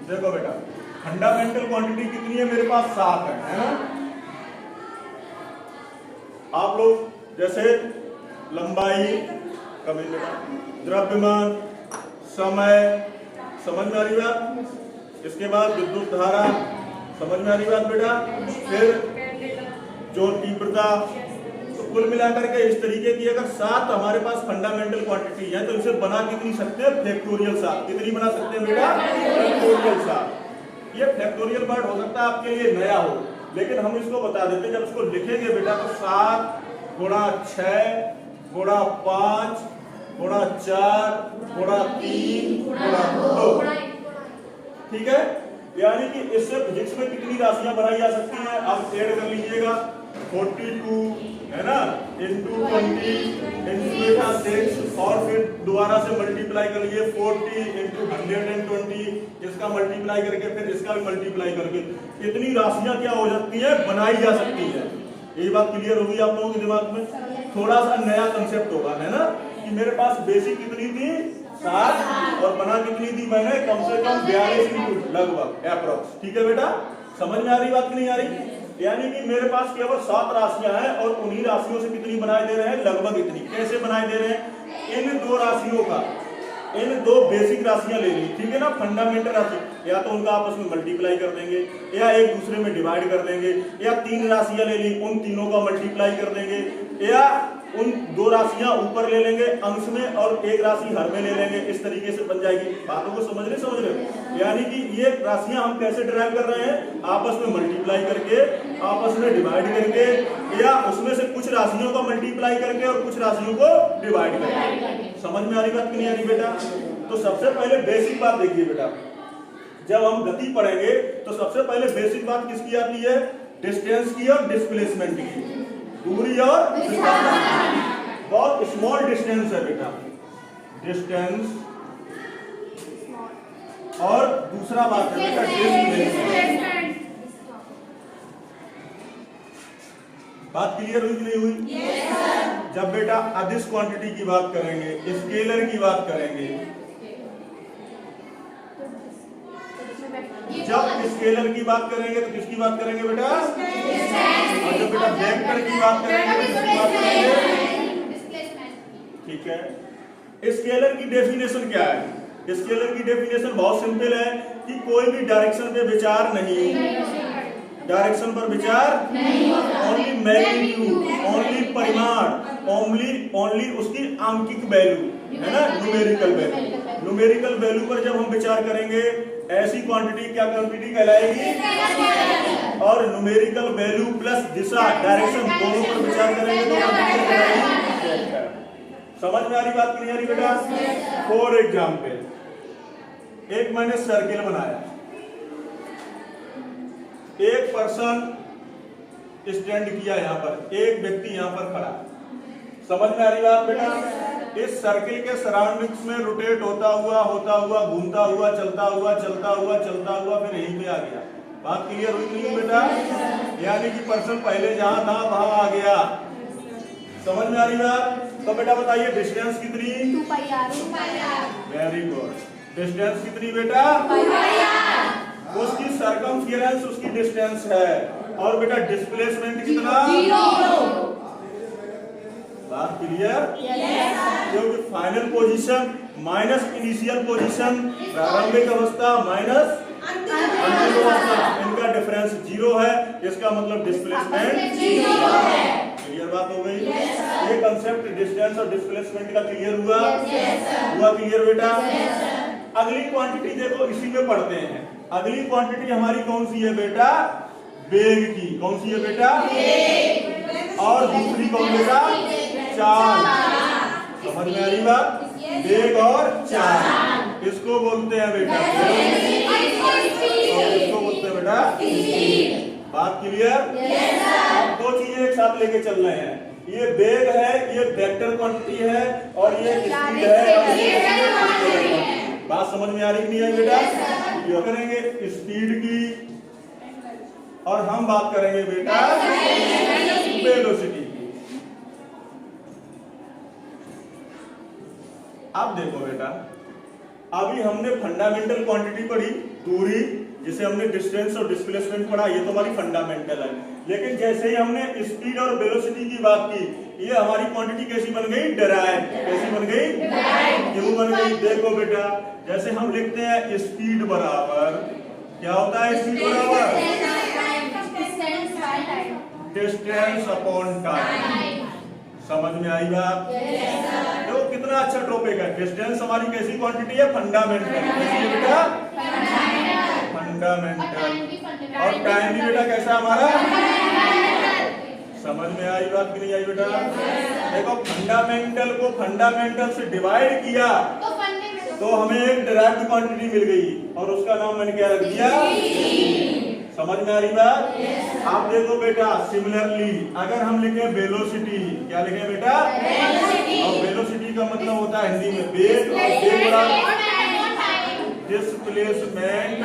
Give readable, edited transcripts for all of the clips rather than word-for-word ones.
देखो बेटा, fundamental quantity कितनी है मेरे पास? 7 है ना। आप लोग जैसे लंबाई, कभी बेटा द्रव्यमान, समय, समझ में आ रही बात? इसके बाद विद्युत धारा, समझ में आ रही बात बेटा? फिर जो तीव्रता, तो कुल मिलाकर के इस तरीके की अगर 7 हमारे पास फंडामेंटल क्वांटिटी है तो इसे बना कितनी सकते हैं? फैक्टोरियल 7। कितनी बना सकते हैं बेटा? फैक्टोरियल 7। ये फैक्टोरियल वर्ड हो सकता है आपके लिए नया हो, लेकिन हम इसको बता देते हैं। जब इसको लिखेंगे बेटा तो 7 गुणा 6 गुणा 5 गुणा 4 गुणा 3 गुणा 2, ठीक है। यानी कि इससे फिजिक्स में कितनी राशियां बनाई जा सकती हैं? आप ऐड कर लीजिएगा। 42 है ना, इंटू 20 इंटू बेटा 6, और फिर दोबारा से मल्टीप्लाई कर लीजिए 40 इंटू 120, इसका मल्टीप्लाई करके फिर इसका भी मल्टीप्लाई करके कितनी राशियां क्या हो सकती है? बनाई जा सकती है। ये बात क्लियर होगी आप लोगों के दिमाग में? थोड़ा सा नया कंसेप्ट होगा, है ना, कि मेरे पास बेसिक कितनी थी? 7, और बना कितनी थी मैंने? कम से कम 42 लगभग एप्रोक्स। ठीक है बेटा, समझ में आ रही बात कि नहीं आ रही? यानी कि मेरे पास केवल 7 राशियां हैं और उन्हीं राशियों से कितनी बनाए दे रहे हैं? लगभग इतनी। कैसे बनाए दे रहे हैं? इन 2 राशियों का, इन 2 बेसिक राशियां ले ली, ठीक है ना, फंडामेंटल राशि, या तो उनका आपस में मल्टीप्लाई कर देंगे, या एक दूसरे में डिवाइड कर देंगे, या 3 राशियां ले ली, उन तीनों का मल्टीप्लाई कर देंगे, या उन 2 राशियां ऊपर ले लेंगे अंश में और एक राशि हर में ले लेंगे। इस तरीके से बन जाएगी। बातों को समझ रहे हो? यानी कि ये राशियां हम कैसे डिराइव कर रहे हैं? आपस में मल्टीप्लाई करके, आपस में डिवाइड करके, या उसमें से कुछ राशियों को मल्टीप्लाई करके और कुछ राशियों को डिवाइड करके। समझ में आ रही बात कि नहीं आ रही बेटा? तो सबसे पहले बेसिक बात देखिए बेटा, जब हम गति पढ़ेंगे तो सबसे पहले बेसिक बात किसकी आती है? डिस्टेंस की और डिस्प्लेसमेंट की, दूरी और बहुत स्मॉल डिस्टेंस है बेटा, डिस्टेंस, और दूसरा बात है बेटा डिस्प्लेसमेंट। बात क्लियर हुई कि नहीं हुई? जब बेटा अदिश क्वांटिटी की बात करेंगे, स्केलर की बात करेंगे, जब स्केलर की बात करेंगे तो किसकी बात करेंगे बेटा? और जब बेटा वेक्टर की बात करेंगे तो किसकी बात करेंगे? ठीक है। स्केलर की डेफिनेशन क्या है? स्केलर की डेफिनेशन बहुत सिंपल है कि कोई भी डायरेक्शन पे विचार नहीं, डायरेक्शन पर विचार नहीं, ओनली मैग्नीट्यूड, ओनली परिमाण, ओनली उसकी आंकिक वैल्यू, है ना, न्यूमेरिकल वैल्यू। न्यूमेरिकल वैल्यू पर जब हम विचार करेंगे, ऐसी क्वांटिटी क्या क्वांटिटी कहलाएगी? और न्यूमेरिकल वैल्यू प्लस दिशा, डायरेक्शन, दोनों पर विचार करेंगे तो क्वांटिटी कहलाएगी। समझ में आ रही बात कि नहीं आ रही बेटा? फॉर एग्जाम्पल, एक मैंने सर्किल बनाया, एक पर्सन स्टैंड किया यहाँ पर, एक व्यक्ति यहाँ पर खड़ा। समझ में आ रही बात बेटा? इस सर्किल के सराउंडिंग्स में रोटेट होता हुआ घूमता हुआ चलता हुआ फिर यहीं पे आ गया। बात क्लियर हुई नहीं बेटा? यानी कि पर्सन पहले जहां था वहां आ गया। समझ में आ रही बात? तो बेटा बताइए डिस्टेंस कितनी? 2πr। Very good. डिस्टेंस कितनी बेटा? 2πr। उसकी सर्कमफियरेंस उसकी डिस्टेंस है। और बेटा डिस्प्लेसमेंट कितना? 0। बात क्लियर? यस। क्योंकि final position minus initial position, प्रारंभिक अवस्था माइनस अंतिम अवस्था, इनका डिफरेंस 0 है। इसका मतलब डिस्प्लेसमेंट 0 है। क्लियर बात हो गई? ये कंसेप्ट डिस्टेंस और डिस्प्लेसमेंट का क्लियर हुआ? हुआ क्लियर बेटा? अगली क्वांटिटी देखो, इसी में पढ़ते हैं। अगली क्वांटिटी हमारी कौन सी है बेटा? वेग की। कौन सी है बेटा? वेग। और दूसरी कौन बेटा? चाल। समझ में आ रही बात? वेग और चाल, इसको बोलते हैं बेटा और इसको बोलते हैं बेटा स्पीड। बात क्लियर? अब 2 चीजें एक साथ लेके चल रहे हैं। ये वेग है, ये वेक्टर क्वांटिटी है, और ये स्पीड है और ये बात समझ में आ रही नहीं है बेटा? ये करेंगे स्पीड की और हम बात करेंगे बेटा वेलोसिटी की। अब देखो बेटा, अभी हमने फंडामेंटल क्वांटिटी पढ़ी, दूरी, जिसे हमने डिस्टेंस और डिस्प्लेसमेंट पढ़ा, ये तो हमारी फंडामेंटल है। लेकिन जैसे ही हमने स्पीड और वेलोसिटी की बात की, ये हमारी क्वांटिटी कैसी बन गई? डिराइव। कैसी बन गई? क्यों बन गई? देखो बेटा, जैसे हम लिखते हैं स्पीड बराबर, क्या होता है स्पीड बराबर? Distance upon time. समझ में आई बात? देखो कितना अच्छा टॉपिक है। डिस्टेंस हमारी कैसी क्वांटिटी है? फंडामेंटल। कैसी है बेटा? फंडामेंटल। और टाइम भी बेटा कैसा हमारा? समझ में आई बात कि नहीं आई बेटा? देखो फंडामेंटल को फंडामेंटल से डिवाइड किया तो हमें एक डिराइव्ड क्वांटिटी मिल गई और उसका नाम मैंने क्या रख दिया? समझ में आ रही बात? आप देखो बेटा, सिमिलरली अगर हम लिखे वेलोसिटी, क्या लिखे बेटा? और वेलोसिटी का मतलब होता है हिंदी में वेग, और वेग बराबर डिस्प्लेसमेंट।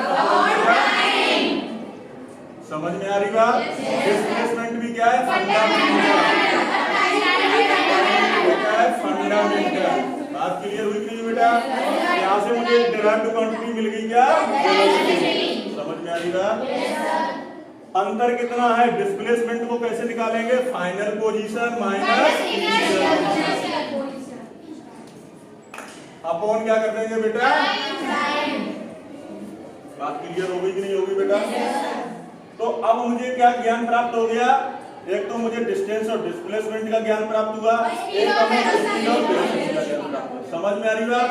समझ में आ रही बात? डिस्प्लेसमेंट भी क्या है? फंडामेंटल। बात क्लियर हुई कि नहीं बेटा? यहाँ से मुझे डिराइव्ड क्वांटिटी मिल गई, क्या? समझ में आ रही बात? अंतर कितना है? डिस्प्लेसमेंट को कैसे निकालेंगे? फाइनल पोजीशन माइनस अपॉन क्या कर देंगे बेटा? बात क्लियर हो गई कि नहीं होगी बेटा? तो अब मुझे क्या ज्ञान प्राप्त हो गया? एक तो मुझे डिस्टेंस और डिस्प्लेसमेंट का ज्ञान प्राप्त हुआ, एक हमें स्पीड और वेलोसिटी का ज्ञान प्राप्त हुआ। समझ में आ रही बात?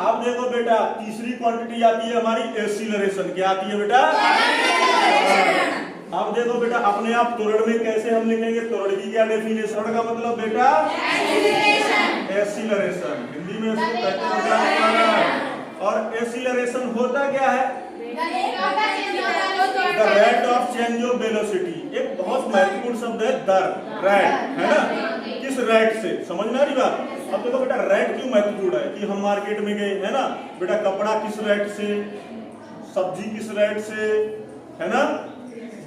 अब देखो बेटा, तीसरी क्वांटिटी आती है हमारी एक्सीलरेशन। क्या आती है बेटा? अब देखो बेटा, अपने आप त्वरण में कैसे हम लिखेंगे? त्वरण की क्या डेफिनेशन का मतलब बेटा? एक्सीलरेशन। हिंदी में इसको कहते हैं। और एक्सीलरेशन होता क्या है? The rate of change of velocity. एक बहुत महत्वपूर्ण शब्द है दर, रेट, है ना? किस रेट से? समझ में आ रही बात? अब देखो बेटा, रेट क्यों महत्वपूर्ण है कि हम मार्केट में गए, है ना बेटा, कपड़ा किस रेट से, सब्जी किस रेट से, है ना,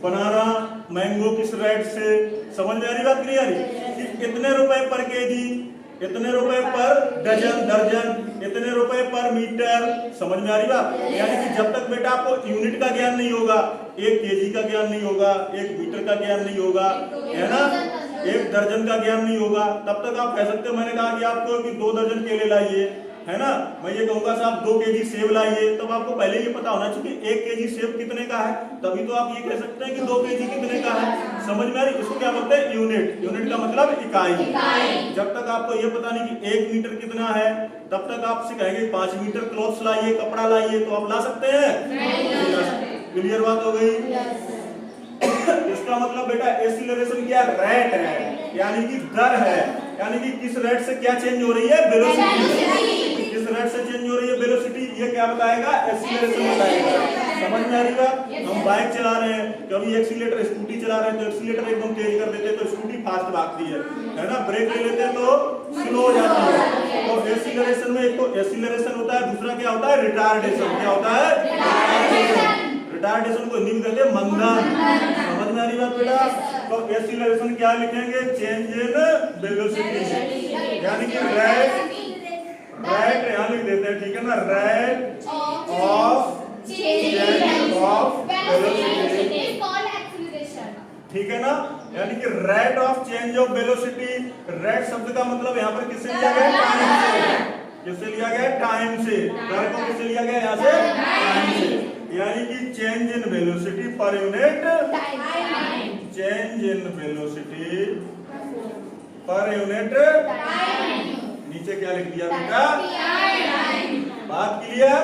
बनाना मैंगो किस रेट से। समझ में आ रही बात? नहीं आ रही? कि इतने रुपए पर केजी, इतने रुपए पर डजन, दर्जन, इतने रुपए पर मीटर। समझ में आ रही बात? यानी कि जब तक बेटा आपको यूनिट का ज्ञान नहीं होगा, एक केजी का ज्ञान नहीं होगा, एक मीटर का ज्ञान नहीं होगा, है ना, एक दर्जन का ज्ञान नहीं होगा, तब तक आप कह सकते हो, मैंने कहा कि आपको कि 2 दर्जन केले लाइए, है ना, मैं ये कहूंगा साहब 2 केजी सेब लाइए, तब आपको पहले ये पता होना चाहिए 1 केजी सेब कितने का है, तभी तो आप ये कह सकते हैं कि 2 केजी कितने का है। समझ में आ रही? इसको क्या बोलते हैं? यूनिट। यूनिट का मतलब इकाई। जब तक आपको ये पता नहीं कि 1 मीटर कितना है, तब तक आपसे कहेंगे 5 मीटर क्लॉथ्स लाइए, कपड़ा लाइए, तो आप ला सकते हैं? नहीं ला सकते। क्लियर बात हो गई? इसका मतलब बेटा एक्सीलरेशन क्या? रेट है, यानी कि दर है, यानी कि किस रेट से क्या चेंज हो रही है? वेलोसिटी। किस रेट से चेंज हो रही है वेलोसिटी, ये क्या बताएगा? एक्सीलरेशन बताएगा। समझ में आ रही बात? हम बाइक चला रहे हैं, कभी एक्सीलेटर, स्कूटी चला रहे हैं तो एक्सीलेटर एकदम तेज कर देते हैं तो स्कूटी फास्ट भागती है ना, ब्रेक ले लेते हैं तो स्लो हो जाती है। तो एक्सीलरेशन में एक तो एक्सीलरेशन होता है, दूसरा क्या होता है? रिटार्डेशन। क्या होता है? रिटार्डेशन को हिंदी में कहते हैं मंदन। समझ में आ रही बात बेटा? तो एक्सीलरेशन क्या लिखेंगे? चेंज इन वेलोसिटी, यानी कि रेट यहाँ लिख देते हैं, ठीक है ना, rate of change of velocity, ठीक है ना, यानी कि rate of change of velocity. Rate शब्द का मतलब यहाँ पर किससे लिया गया? टाइम से। किससे लिया गया? टाइम से। दर को किससे लिया गया? यहाँ से टाइम से, यानी कि change in velocity per unit time. Change in velocity per unit time. नीचे क्या लिख दिया बेटा? बात क्लियर?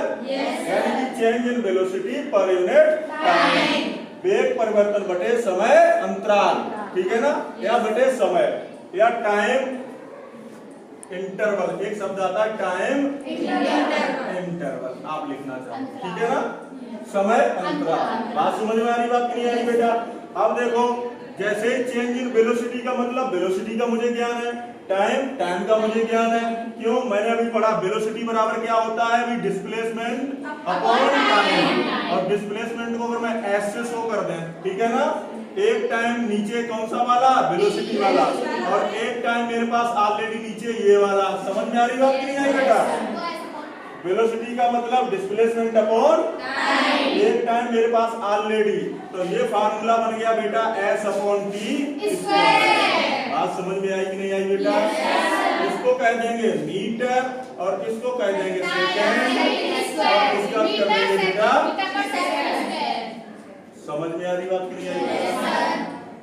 यानी कि change in velocity per unit time. वेग परिवर्तन बटे समय अंतराल, ठीक है ना, या बटे समय, या टाइम इंटरवल। एक शब्द आता है टाइम इंटरवल, आप लिखना चाहो, ठीक है ना, समय अंतराल। बात समझ में आ रही? बात नहीं आ रही बेटा? अब देखो, जैसे चेंज इन वेलोसिटी का मतलब वेलोसिटी का मुझे ज्ञान है, टाइम का मुझे ज्ञान है। क्यों? मैंने अभी पढ़ा वेलोसिटी बराबर क्या होता है? अभी डिस्प्लेसमेंट अपॉन टाइम। और डिस्प्लेसमेंट को अगर मैं एस से शो कर दें, ठीक है ना, एक टाइम नीचे कौन सा वाला? वेलोसिटी वाला, और एक टाइम मेरे पास ऑलरेडी नीचे ये वाला। समझ में आ रही बात कि नहीं आई बेटा? वेलोसिटी का मतलब डिस्प्लेसमेंट अपॉन एक टाइम मेरे पास ऑलरेडी, तो ये फार्मूला बन गया बेटा s अपॉन t स्क्वायर। बात समझ में आई कि नहीं आई बेटा? इसको कह देंगे मीटर और इसको कह देंगे सेकंड और इसका कर देंगे बेटा। समझ में आ रही बात कि नहीं आई?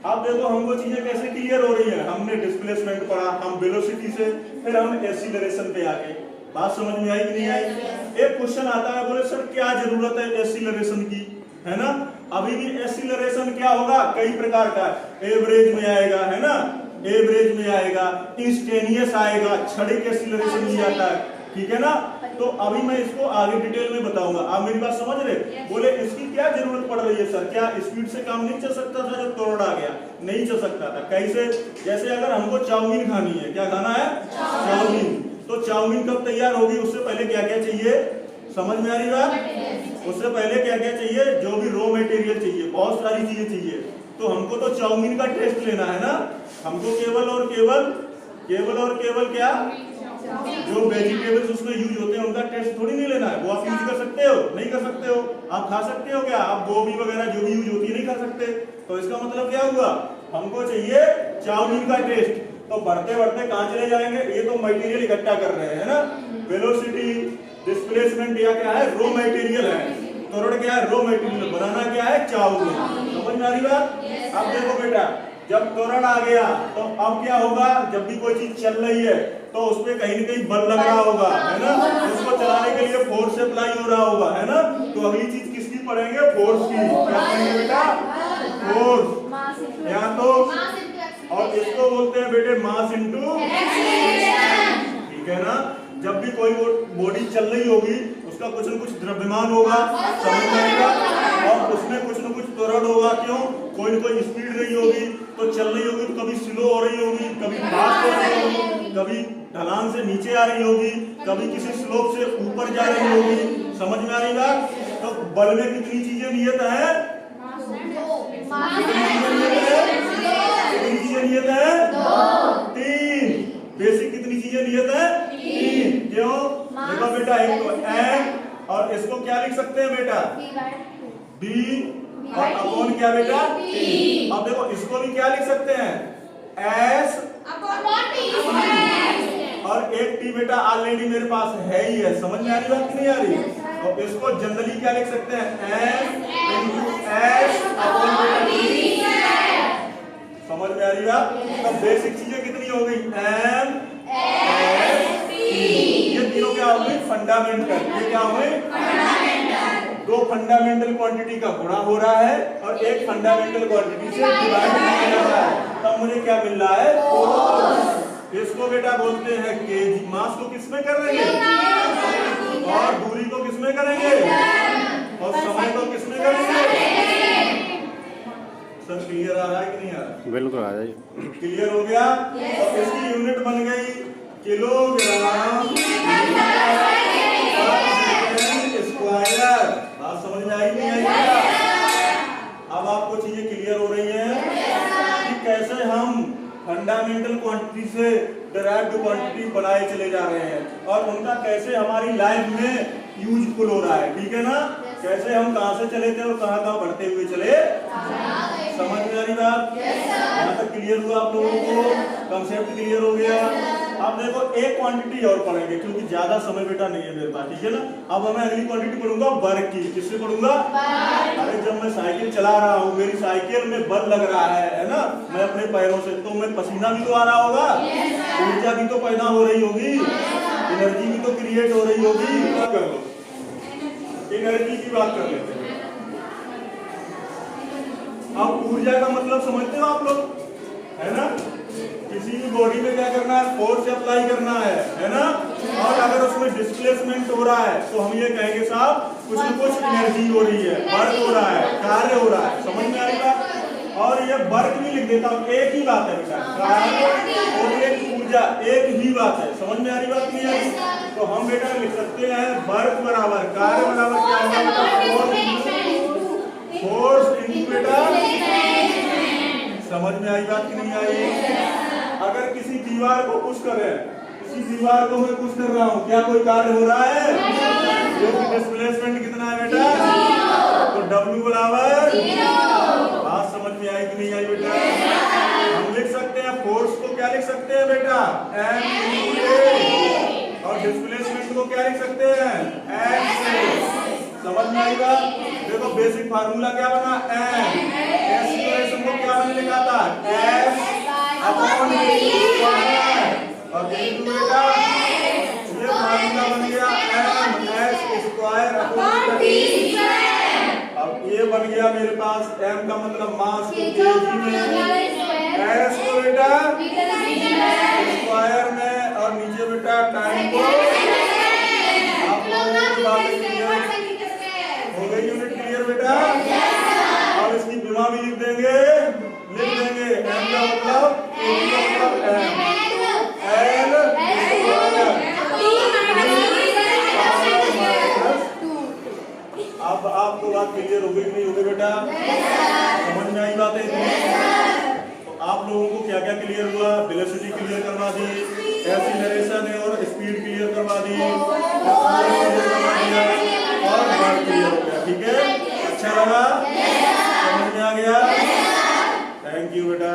अब देखो हमको चीजें कैसे क्लियर हो रही है। हमने डिस्प्लेसमेंट पढ़ा, हम वेलोसिटी से, फिर हम एक्सीलरेशन पे आ गए। बात समझ में आई कि नहीं आई? एक क्वेश्चन आता है, बोले सर क्या जरूरत है एक्सीलरेशन की, है ना? अभी भी एक्सीलरेशन क्या होगा, कई प्रकार का, एवरेज में आएगा, है ना, एवरेज में आएगा, इंस्टेनियस आएगा, क्षणिक एक्सीलरेशन भी आता है, ठीक है ना? तो अभी मैं इसको आगे डिटेल में बताऊंगा। आप मेरी बात समझ रहे? बोले इसकी क्या जरूरत पड़ रही है सर, क्या स्पीड से काम नहीं चल सकता था जब त्वरण आ गया? नहीं चल सकता था। कैसे? जैसे अगर हमको चाउमीन खानी है, क्या खाना है? चाउमीन। तो चाउमीन कब तैयार होगी, उससे पहले क्या क्या चाहिए? समझ में आ रही बात? उससे पहले क्या क्या चाहिए? जो भी रॉ मटेरियल चाहिए, बहुत सारी चीजें चाहिए। तो हमको तो चाउमीन का टेस्ट लेना है ना, हमको केवल और केवल क्या, जो वेजिटेबल्स उसमें यूज होते हैं उनका टेस्ट थोड़ी नहीं लेना है। वो आप यूज कर सकते हो? नहीं कर सकते हो। आप खा सकते हो क्या? आप गोभी वगैरह जो भी यूज होती है नहीं खा सकते। तो इसका मतलब क्या हुआ, हमको चाहिए चाउमीन का टेस्ट। तो बढ़ते बढ़ते कहां चले जाएंगे? ये तो मटेरियल इकट्ठा कर रहे हैं, है ना? वेलोसिटी, डिस्प्लेसमेंट या क्या है, रॉ मटेरियल है। त्वरण क्या है, रॉ मटेरियल। बनाना क्या है, चाउमीन। समझ में आ रही बात? अब देखो बेटा, जब त्वरण आ गया तो अब क्या होगा, जब भी कोई चीज चल रही है तो उसपे कहीं न कहीं बल लग रहा होगा, है ना? उसको चलाने के लिए फोर्स अप्लाई हो रहा होगा, है ना? तो अगली चीज किसकी पढ़ेंगे? फोर्स की। क्या पढ़ेंगे बेटा? फोर्स। यहाँ तो और इसको बोलते हैं बेटे मास इनटू एक्सीलरेशन, ठीक है ना? जब भी कोई बॉडी चल रही होगी उसका कुछ न कुछ द्रव्यमान होगा, समझ में आएगा, और उसमें कुछ न कुछ त्वरण होगा। क्यों? कोई न कोई स्पीड रही होगी तो चल रही होगी, तो कभी स्लो हो रही होगी, कभी फास्ट हो रही होगी, कभी ढलान से नीचे आ रही होगी, कभी किसी स्लोप से ऊपर जा रही होगी। समझ में आ रही बात? तो बल में कितनी चीजें नियत है? कितनी चीजें नियत है? 3। बेसिक कितनी चीजें नियत है? 3। क्यों? देखो बेटा, एक तो m और इसको क्या लिख सकते हैं बेटा? b और अपॉन क्या बेटा? t। अब देखो इसको भी क्या लिख सकते हैं? s अपॉन t और एक t बेटा ऑलरेडी मेरे पास है ही है। समझ में आ रही बात कि नहीं आ रही? और इसको जनरली क्या लिख सकते हैं? m into s upon t। समझ में आ रही बात? तो बेसिक चीजें कितनी हो गई? m s t। ये तीनों क्या हो गई? फंडामेंटल। ये क्या हो गई? फंडामेंटल। 2 फंडामेंटल क्वांटिटी का गुणा हो रहा है और एक फंडामेंटल क्वांटिटी से डिवाइड किया जा रहा है, तब मुझे क्या मिल रहा है? फोर्स। इसको बेटा बोलते हैं केजी। मास को किसमें कर देंगे? और दूरी को किसमें करेंगे? और समय को किसमें करेंगे? सब क्लियर आ रहा है कि नहीं आ रहा? बिल्कुल आ जाइए। क्लियर हो गया? और इसकी यूनिट बन गई किलोग्राम स्क्वायर। बात समझ में आई नहीं आई? अब आपको चीजें क्लियर हो रही हैं कि कैसे हम फंडामेंटल क्वांटिटी से डिराइव्ड क्वांटिटी बनाए चले जा रहे हैं और उनका कैसे हमारी लाइफ में यूजफुल हो रहा है, ठीक है ना? कैसे हम कहां से चले थे और कहां कहां बढ़ते हुए चले। समझ में आ रही बात? यहाँ तक क्लियर हुआ आप लोगों को? कंसेप्ट क्लियर हो गया? अब देखो एक क्वांटिटी और पढ़ेंगे क्योंकि ज्यादा समय बेटा नहीं है मेरे पास, ठीक है ना? अब मैं अगली क्वांटिटी पढ़ूंगा वर्क की। किससे पढ़ूंगा? अरे जब मैं साइकिल चला रहा हूँ, मेरी साइकिल में बल लग रहा है ना, मैं अपने पैरों से, तो मैं पसीना भी तो आ रहा होगा, ऊर्जा भी तो पैदा हो रही होगी, एनर्जी भी तो क्रिएट हो रही होगी। क्या कर लो, एनर्जी की बात कर लेते हैं। अब ऊर्जा का मतलब समझते हो आप लोग, है ना? किसी भी बॉडी में क्या करना है? फोर्स अप्लाई करना है ना? और अगर उसमें डिस्प्लेसमेंट हो रहा है तो हम ये कहेंगे साहब कुछ न कुछ एनर्जी हो रही है, वर्क हो रहा है, कार्य हो रहा है। समझ में आएगा? और ये वर्क भी लिख देता हूँ, एक ही बात है बेटा, कार्य और एक ऊर्जा एक ही बात है। समझ में आ रही बात नहीं आ रही? तो हम बेटा लिख सकते हैं वर्क बराबर कार्य बराबर क्या होगा? फोर्स इनटू बेटा। समझ में आई बात कि नहीं आई? अगर किसी दीवार को पुश करें, किसी दीवार को मैं पुश कर रहा हूँ, क्या कोई कार्य हो रहा है? क्योंकि डिस्प्लेसमेंट कितना है बेटा? तो W बराबर बात समझ में आई कि नहीं आई बेटा? हम लिख सकते हैं फोर्स को क्या लिख सकते हैं बेटा? M और डिस्प्लेसमेंट को क्या लिख सकते हैं? M। समझ में आई बात? देखो बेसिक फार्मूला क्या बना? M। एक्सीलरेशन को क्या मैंने लिखा था? S अपॉन और बिंदु बेटा ये फार्मूला बन गया M स्क्वायर अपॉन अब ये बन गया मेरे पास M का मतलब मास को केजी में, S को बेटा स्क्वायर में और नीचे बेटा टाइम को। आप लोगों की बात क्लियर हो गई? यूनिट क्लियर बेटा? अब इसकी गुणा भी लिख देंगे M का मतलब केजी का मतलब M L अब आपको बात क्लियर हो गई नहीं हो गई बेटा? समझ में आई बातें? तो आप लोगों को क्या क्या क्लियर हुआ? वेलोसिटी क्लियर करवा दी, एक्सीलरेशन और स्पीड क्लियर करवा दी, और वर्क क्लियर हो गया। ठीक है, अच्छा लगा? समझ में आ गया? थैंक यू बेटा।